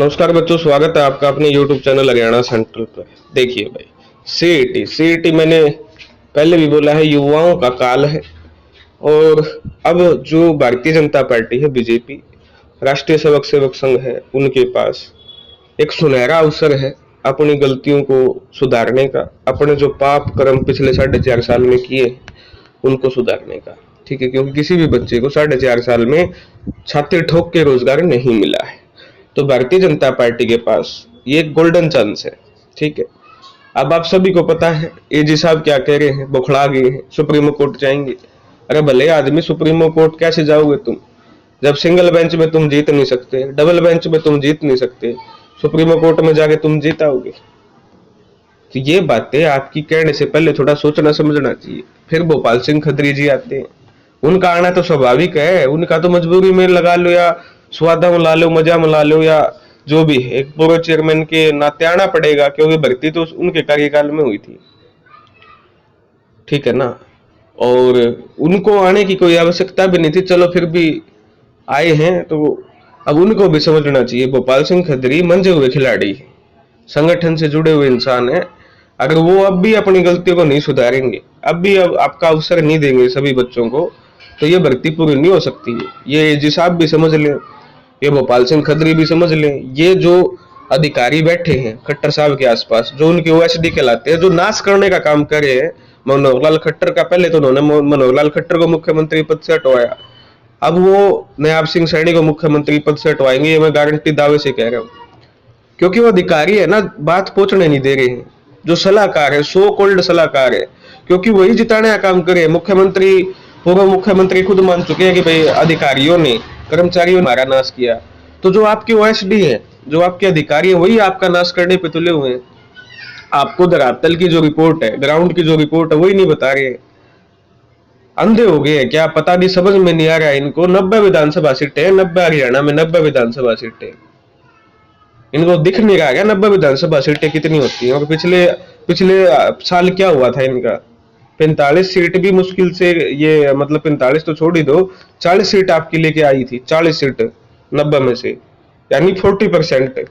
नमस्कार बच्चों, स्वागत है आपका अपने YouTube चैनल हरियाणा सेंट्रल पर। देखिए भाई, सीईटी मैंने पहले भी बोला है, युवाओं का काल है। और अब जो भारतीय जनता पार्टी है, बीजेपी, राष्ट्रीय सेवक सेवक संघ है, उनके पास एक सुनहरा अवसर है अपनी गलतियों को सुधारने का, अपने जो पाप कर्म पिछले 4.5 साल में किए उनको सुधारने का। ठीक है, क्योंकि किसी भी बच्चे को 4.5 साल में छाती ठोक के रोजगार नहीं मिला है। तो भारतीय जनता पार्टी के पास ये एक गोल्डन चांस है। ठीक है, अब आप सभी को पता है एजी साहब क्या कह रहे हैं, बौखला गए हैं, सुप्रीमो कोर्ट जाएंगे। अरे भले आदमी, सुप्रीमो कोर्ट कैसे जाओगे तुम जब सिंगल बेंच में तुम जीत नहीं सकते, डबल बेंच में तुम जीत नहीं सकते, सुप्रीमो कोर्ट में जाके तुम जीताओगे? तो ये बातें आपकी कहने से पहले थोड़ा सोचना समझना चाहिए। फिर भोपाल सिंह खत्री जी आते हैं, उनका आना तो स्वाभाविक है, उनका तो मजबूरी में लगा लो या स्वादा मिला लो, मजा मिला लो, या जो भी है, एक पूर्व चेयरमैन के नाते आना पड़ेगा, क्योंकि भर्ती तो उनके कार्यकाल में हुई थी। ठीक है ना, और उनको आने की कोई आवश्यकता भी नहीं थी, चलो फिर भी आए हैं। तो अब उनको भी समझना चाहिए, भोपाल सिंह खत्री मंजे हुए खिलाड़ी है, संगठन से जुड़े हुए इंसान है। अगर वो अब भी अपनी गलतियों को नहीं सुधारेंगे, अब भी अब आपका अवसर नहीं देंगे सभी बच्चों को, तो ये भर्ती पूरी नहीं हो सकती है। ये जी साहब भी समझ लें, ये भोपाल सिंह खत्री भी समझ लें। ये जो अधिकारी बैठे हैं खट्टर साहब के आसपास, जो उनके ओएसडी कहलाते हैं, जो नाश करने का काम कर रहे हैं मनोहर लाल खट्टर का। पहले तो उन्होंने मनोहर लाल खट्टर को मुख्यमंत्री पद से हटवाया, अब वो नयाब सिंह सैनी को मुख्यमंत्री पद से हटवाएंगे, ये मैं गारंटी दावे से कह रहा हूँ। क्योंकि वो अधिकारी है ना, बात पहुंचने नहीं दे रहे हैं। जो सलाहकार है, सो कॉल्ड सलाहकार है, क्योंकि वही जिताने का काम करे। मुख्यमंत्री, पूर्व मुख्यमंत्री खुद मान चुके हैं कि भाई अधिकारियों ने, कर्मचारियों ने हमारा नाश किया। तो जो आपके ओएसडी है, जो आपके अधिकारी है, वही आपका नाश करने पे तुले हुए हैं। आपको धरातल की जो रिपोर्ट है, ग्राउंड की जो रिपोर्ट है, वही नहीं बता रहे। अंधे हो गए हैं क्या? पता नहीं, समझ में नहीं आ रहा है इनको। 90 विधानसभा सीटें, 90 हरियाणा में 90 विधानसभा सीटें, इनको दिख नहीं रहा है 90 विधानसभा सीटें कितनी होती है। और पिछले पिछले साल क्या हुआ था इनका? 45 सीट भी मुश्किल से, ये मतलब 45 तो छोड़ ही दो, 40 सीट आपके लेके आई थी, 40 सीट 90 में से, यानी 40%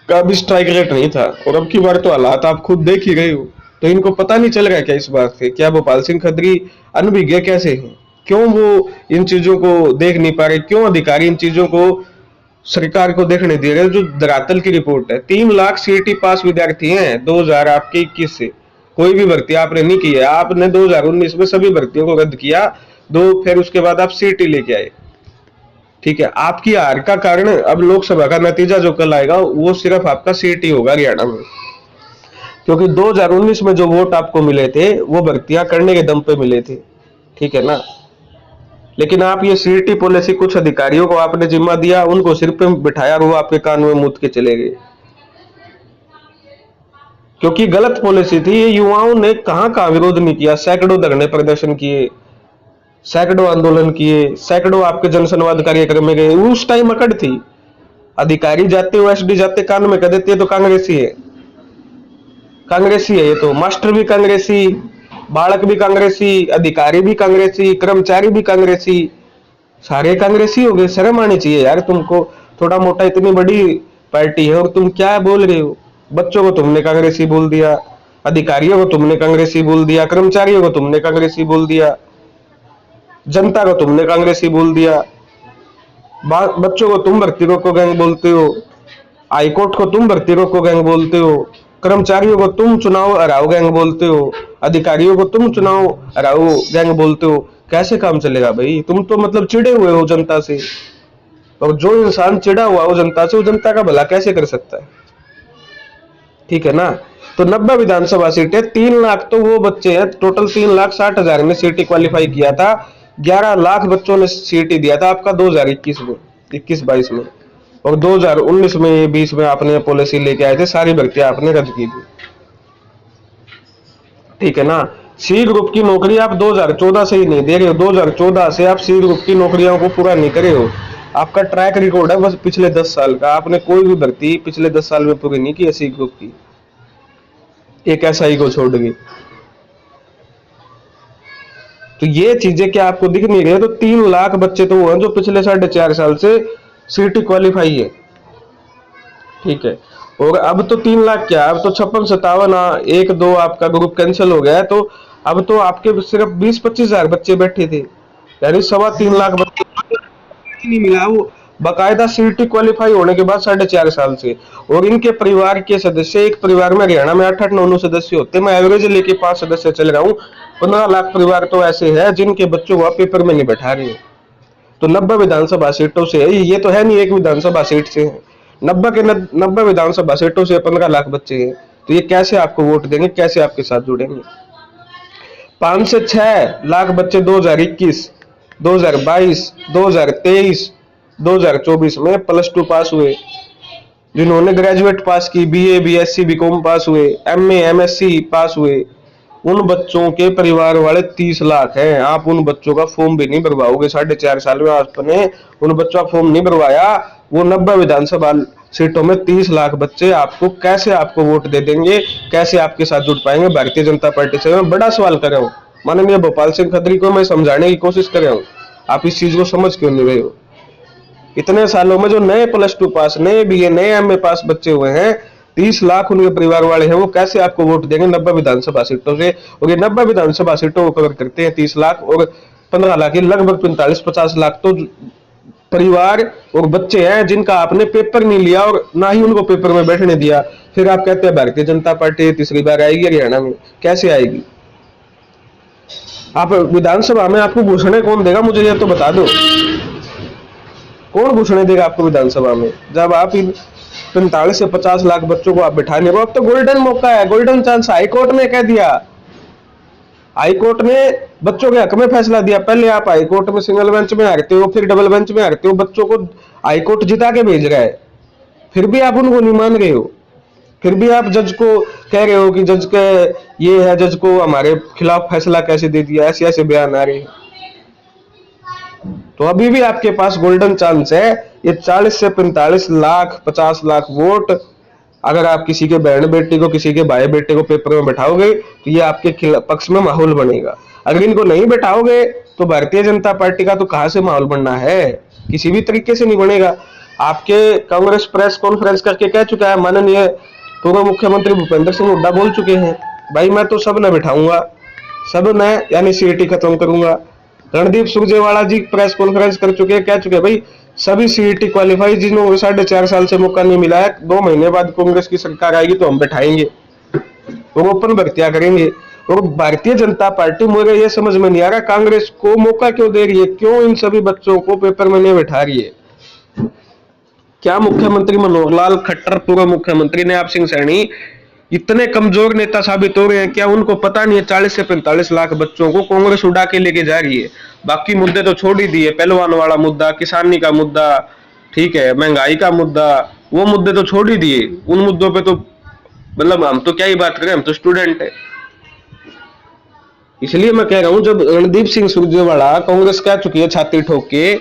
का भी स्ट्राइक रेट नहीं था। और अब की बार तो हालात आप खुद देख ही रहे हो। तो इनको पता नहीं चल रहा क्या इस बात से? क्या भोपाल सिंह खत्री अनभिज्ञ कैसे हैं? क्यों वो इन चीजों को देख नहीं पा रहे? क्यों अधिकारी इन चीजों को सरकार को देखने दे रहे हैं? जो धरातल की रिपोर्ट है, 3 लाख सीईटी पास विद्यार्थी हैं 2000 आपके 21 से। कोई भी भर्ती आपने नहीं की है, आपने 2019 में सभी भर्तियों को रद्द किया, फिर उसके बाद आप सीईटी लेके आए। ठीक है, आपकी हार का कारण अब लोकसभा का नतीजा जो कल आएगा वो सिर्फ आपका सीईटी होगा हरियाणा में। क्योंकि 2019 में जो वोट आपको मिले थे वो भर्तियां करने के दम पे मिले थे। ठीक है ना, लेकिन आप ये सीईटी पॉलिसी, कुछ अधिकारियों को आपने जिम्मा दिया, उनको सिर पे बिठाया और वो आपके कान में मूत के चले गए, क्योंकि गलत पॉलिसी थी। ये युवाओं ने कहां कहां विरोध नहीं किया, सैकड़ों धरने प्रदर्शन किए, सैकड़ों आंदोलन किए, सैकड़ों आपके जनसंवाद कार्यक्रम में गए। उस टाइम अकड़ थी। अधिकारी जाते, ओएसडी जाते, कान में कह देते हैं तो कांग्रेसी है, कांग्रेसी है। ये तो मास्टर भी कांग्रेसी, बालक भी कांग्रेसी, अधिकारी भी कांग्रेसी, कर्मचारी भी कांग्रेसी, सारे कांग्रेसी हो गए। शर्म आनी चाहिए यार तुमको, थोड़ा मोटा। इतनी बड़ी पार्टी है और तुम क्या बोल रहे हो? बच्चों को तुमने कांग्रेसी बोल दिया, अधिकारियों को तुमने कांग्रेसी बोल दिया, कर्मचारियों को तुमने कांग्रेसी बोल दिया, जनता को तुमने कांग्रेसी बोल दिया। बच्चों को तुम भर्ती रोको गैंग बोलते हो, हाईकोर्ट को तुम भर्ती रोको गैंग बोलते हो, कर्मचारियों को तुम चुनाव हराओ गैंग बोलते हो, अधिकारियों को तुम चुनाव हराओ गैंग बोलते हो। कैसे काम चलेगा भाई? तुम तो मतलब चिड़े हुए हो जनता से, और जो इंसान चिड़ा हुआ हो जनता से, वो जनता का भला कैसे कर सकता है? ठीक है ना। तो 90 विधानसभा सीटें, 3 लाख तो वो बच्चे हैं, टोटल 3,60,000 में सीटी क्वालिफाई किया था। 11 लाख बच्चों ने सीटी दिया था आपका 2021 में, 21-22 में। और 2019 में, 20 में आपने पॉलिसी लेके आए थे, सारी भर्तियां आपने रद्द की थी। ठीक है ना। सी ग्रुप की नौकरी आप 2014 से ही नहीं दे रहे हो, 2014 से आप सी ग्रुप की नौकरियों को पूरा नहीं करे हो। आपका ट्रैक रिकॉर्ड है बस पिछले 10 साल का, आपने कोई भी भर्ती पिछले 10 साल में पूरी नहीं की है सी ग्रुप की, एक एसआई को छोड़ के। तो ये चीजें क्या आपको दिख नहीं रही है? तो 3 लाख बच्चे तो वो हैं जो पिछले 4.5 साल से सीटी क्वालिफाई है। ठीक है। और अब तो 3 लाख क्या, अब तो 56 57, एक दो आपका ग्रुप कैंसिल हो गया है, तो अब तो आपके सिर्फ 20 25 हजार बच्चे बैठे थे, यानी 3.25 लाख बच्चे ही नहीं मिला वो, बकायदा सीटी क्वालिफाई होने के बाद 4.5 साल से। और इनके परिवार के सदस्य, एक परिवार में हरियाणा में 8 8 9 9 सदस्य होते, मैं एवरेज लेके 5 सदस्य चल रहा हूँ। 15 लाख परिवार तो ऐसे है जिनके बच्चों को आप पेपर में नहीं बैठा रहे हो। तो 90 विधानसभा सीटों से, ये तो है नहीं एक विधानसभा सीट से है, 90 विधानसभा सीटों से 15 लाख बच्चे हैं, तो ये कैसे आपको वोट देंगे, कैसे आपके साथ जुड़ेंगे? 5 से 6 लाख बच्चे 2021, 2022, 2023, 2024 में +2 पास हुए, जिन्होंने ग्रेजुएट पास की, बीए बीएससी बीकॉम पास हुए, एमए एमएससी पास हुए, उन बच्चों के परिवार वाले 30 लाख हैं। आप उन बच्चों का फॉर्म भी नहीं भरवाओगे, 4.5 साल में आपने उन बच्चों का फॉर्म नहीं भरवाया, वो 90 विधानसभा सीटों में 30 लाख बच्चे आपको कैसे आपको वोट दे देंगे, कैसे आपके साथ जुड़ पाएंगे भारतीय जनता पार्टी से? मैं बड़ा सवाल कर रहा हूँ, माननीय भोपाल सिंह खत्री को मैं समझाने की कोशिश कर रहा हूँ, आप इस चीज को समझ क्यों नहीं रहे हो? इतने सालों में जो नए +2 पास, नए बीए, नए एमए पास बच्चे हुए हैं, 30 लाख उनके परिवार वाले हैं, वो कैसे आपको वोट देंगे 90 विधानसभा सीटों से? और ये 90 विधानसभा सीटों को कवर करते हैं 30 लाख, और 15 लाख, ये लगभग 45 50 लाख तो परिवार और बच्चे हैं जिनका आपने पेपर नहीं लिया और ना ही उनको पेपर में बैठने दिया। फिर आप कहते हैं भारतीय जनता पार्टी तीसरी बार आएगी हरियाणा में, कैसे आएगी? आप विधानसभा में आपको घुसने कौन देगा, मुझे ये तो बता दो, कौन घुसने देगा आपको विधानसभा में जब आप इन 45 से 50 लाख बच्चों को आप बिठा नहीं रहे? अब तो गोल्डन मौका है, गोल्डन चांस, हाईकोर्ट ने कह दिया, हाईकोर्ट ने बच्चों के हक में फैसला दिया। पहले आप हाईकोर्ट में सिंगल बेंच में हारते हो, फिर डबल बेंच में हारते हो, बच्चों को हाईकोर्ट जिता के भेज रहा है, फिर भी आप उनको नहीं मान रहे हो, फिर भी आप जज को कह रहे हो कि जज के ये है, जज को हमारे खिलाफ फैसला कैसे दे दिया, ऐसे ऐसे बयान आ रहे हैं। तो अभी भी आपके पास गोल्डन चांस है, ये 40 से 45 लाख 50 लाख वोट अगर आप किसी के बहन बेटी को, किसी के भाई बेटे को पेपर में बैठाओगे तो ये आपके पक्ष में माहौल बनेगा। अगर इनको नहीं बैठाओगे तो भारतीय जनता पार्टी का तो कहां से माहौल बनना है, किसी भी तरीके से नहीं बनेगा। आपके कांग्रेस प्रेस कॉन्फ्रेंस करके कह चुका है माननीय पूर्व मुख्यमंत्री भूपेंद्र सिंह हुड्डा, बोल चुके हैं भाई मैं तो सब न बैठाऊंगा, सब न यानी सीईटी खत्म करूंगा। रणदीप सुरजेवाला जी प्रेस कॉन्फ्रेंस कर चुके हैं, कह चुके हैं भाई सभी सीईटी क्वालिफाई जिन्होंने 4.5 साल से मौका नहीं मिला है, 2 महीने बाद कांग्रेस की सरकार आएगी तो हम बैठाएंगे और ओपन भर्तियां करेंगे। और भारतीय जनता पार्टी, मुझे ये समझ में नहीं आ रहा कांग्रेस को मौका क्यों दे रही है, क्यों इन सभी बच्चों को पेपर में नहीं बैठा रही है? क्या मुख्यमंत्री मनोहर लाल खट्टर, पूर्व मुख्यमंत्री नवाब सिंह सैनी इतने कमजोर नेता साबित हो रहे हैं? क्या उनको पता नहीं है 40 से 45 लाख बच्चों को कांग्रेस उड़ा के लेके जा रही है? बाकी मुद्दे तो छोड़ ही दिए, पहलवान वाला मुद्दा, किसानी का मुद्दा, ठीक है, महंगाई का मुद्दा, वो मुद्दे तो छोड़ ही दिए। उन मुद्दों पे तो मतलब हम तो क्या ही बात करें, हम तो स्टूडेंट है। इसलिए मैं कह रहा हूं, जब रणदीप सिंह सुरजेवाला कांग्रेस कह चुकी है छाती ठोक के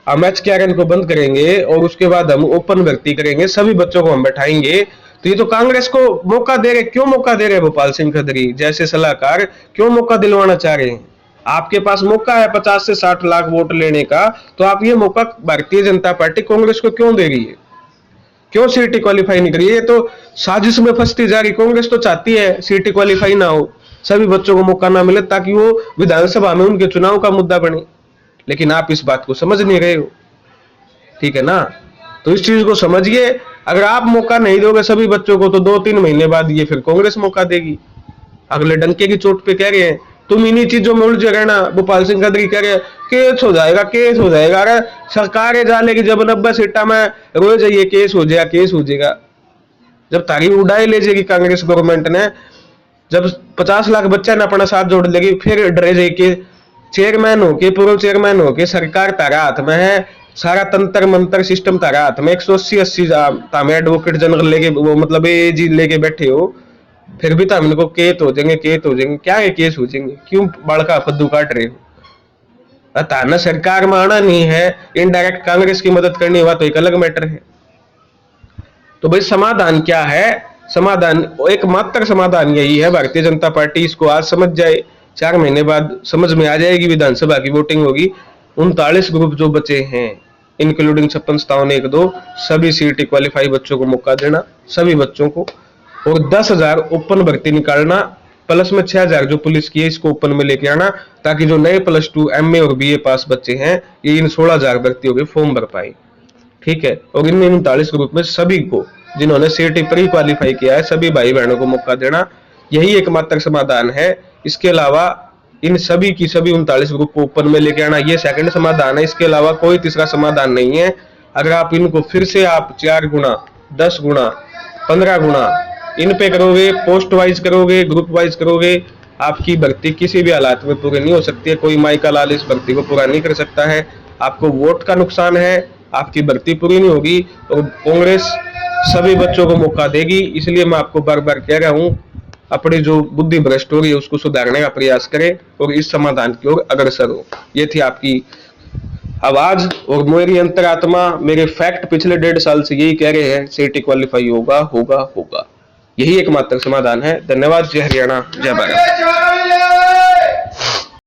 हम एचकेआरएन को बंद करेंगे और उसके बाद हम ओपन भर्ती करेंगे, सभी बच्चों को हम बैठाएंगे, तो ये तो कांग्रेस को मौका दे रहे। क्यों मौका दे रहे भोपाल सिंह खत्री जैसे सलाहकार, क्यों मौका दिलवाना चाह रहे हैं? आपके पास मौका है 50 से 60 लाख वोट लेने का, तो आप ये मौका भारतीय जनता पार्टी कांग्रेस को क्यों दे रही है? क्यों सीईटी क्वालिफाई नहीं करी? ये तो साजिश में फंसती जा रही। कांग्रेस तो चाहती है सीईटी क्वालिफाई ना हो, सभी बच्चों को मौका ना मिले, ताकि वो विधानसभा में उनके चुनाव का मुद्दा बने, लेकिन आप इस बात को समझ नहीं रहे हो, ठीक है ना? तो इस चीज को समझिए, अगर आप मौका नहीं दोगे सभी बच्चों को तो 2 3 महीने बाद ये फिर कांग्रेस मौका देगी। अगले डंके की चोट पे कह रहे हैं तुम इन्हीं चीजों में उलझे रहना। भोपाल सिंह खत्री कह रहे केस हो जाएगा, केस हो जाएगा। अरे सरकार जा लेगी जब 90 सीटा में रोज ये केस हो जाएगा, केस हो जाएगा। जब तारी उड़ाई ले जाएगी कांग्रेस गवर्नमेंट ने, जब 50 लाख बच्चा ने अपना साथ जोड़ लेगी, फिर डरे जाए कि चेयरमैन हो के, पूर्व चेयरमैन हो के सरकार तारा हाथ में है, सारा तंत्र मंत्र सिस्टम तारा हाथ में, 180 तामे एडवोकेट जनरल लेके, वो मतलब एजी लेके बैठे हो, फिर भी ताम इनको केस हो जाएंगे, केस हो जाएंगे। क्या है केस हो जाएंगे? क्यों बड़का फद्दू काट रहे हो? ताना सरकार में आना नहीं है, इनडायरेक्ट कांग्रेस की मदद करनी हुआ तो एक अलग मैटर है। तो भाई समाधान क्या है? समाधान, एकमात्र समाधान यही है, भारतीय जनता पार्टी इसको आज समझ जाए, 4 महीने बाद समझ में आ जाएगी, विधानसभा की वोटिंग होगी, 39 ग्रुप जो बचे हैं इंक्लूडिंग 56-57-1-2 सभी सीईटी क्वालिफाई बच्चों को मौका देना, सभी बच्चों को, और 10,000 ओपन भर्ती निकालना, प्लस में 6,000 जो पुलिस की है इसको ओपन में लेके आना, ताकि जो नए +2 MA और BA पास बच्चे हैं ये इन 16,000 भर्तियों के फॉर्म भर पाए। ठीक है, और इन 39 ग्रुप में सभी को जिन्होंने सीईटी प्री क्वालिफाई किया है सभी भाई बहनों को मौका देना, यही एकमात्र समाधान है। इसके अलावा इन सभी की सभी 39 ग्रुप को ओपन में लेके आना, ये सेकंड समाधान है। इसके अलावा कोई तीसरा समाधान नहीं है। अगर आप इनको फिर से आप 4 गुना, 10 गुना, 15 गुना इन पे करोगे, पोस्ट वाइज करोगे, ग्रुप वाइज करोगे, आपकी भर्ती किसी भी हालात में पूरी नहीं हो सकती है। कोई माइका लाल इस भर्ती को पूरा नहीं कर सकता है। आपको वोट का नुकसान है, आपकी भर्ती पूरी नहीं होगी, और कांग्रेस सभी बच्चों को मौका देगी। इसलिए मैं आपको बार बार कह रहा हूं, अपनी जो बुद्धि भ्रष्ट हो रही है उसको सुधारने का प्रयास करें और इस समाधान की ओर अग्रसर हो। ये थी आपकी आवाज, और मेरी अंतरात्मा, मेरे फैक्ट पिछले 1.5 साल से यही कह रहे हैं, सीईटी क्वालिफाई होगा होगा होगा। यही एकमात्र समाधान है। धन्यवाद। जय हरियाणा, जय भारत।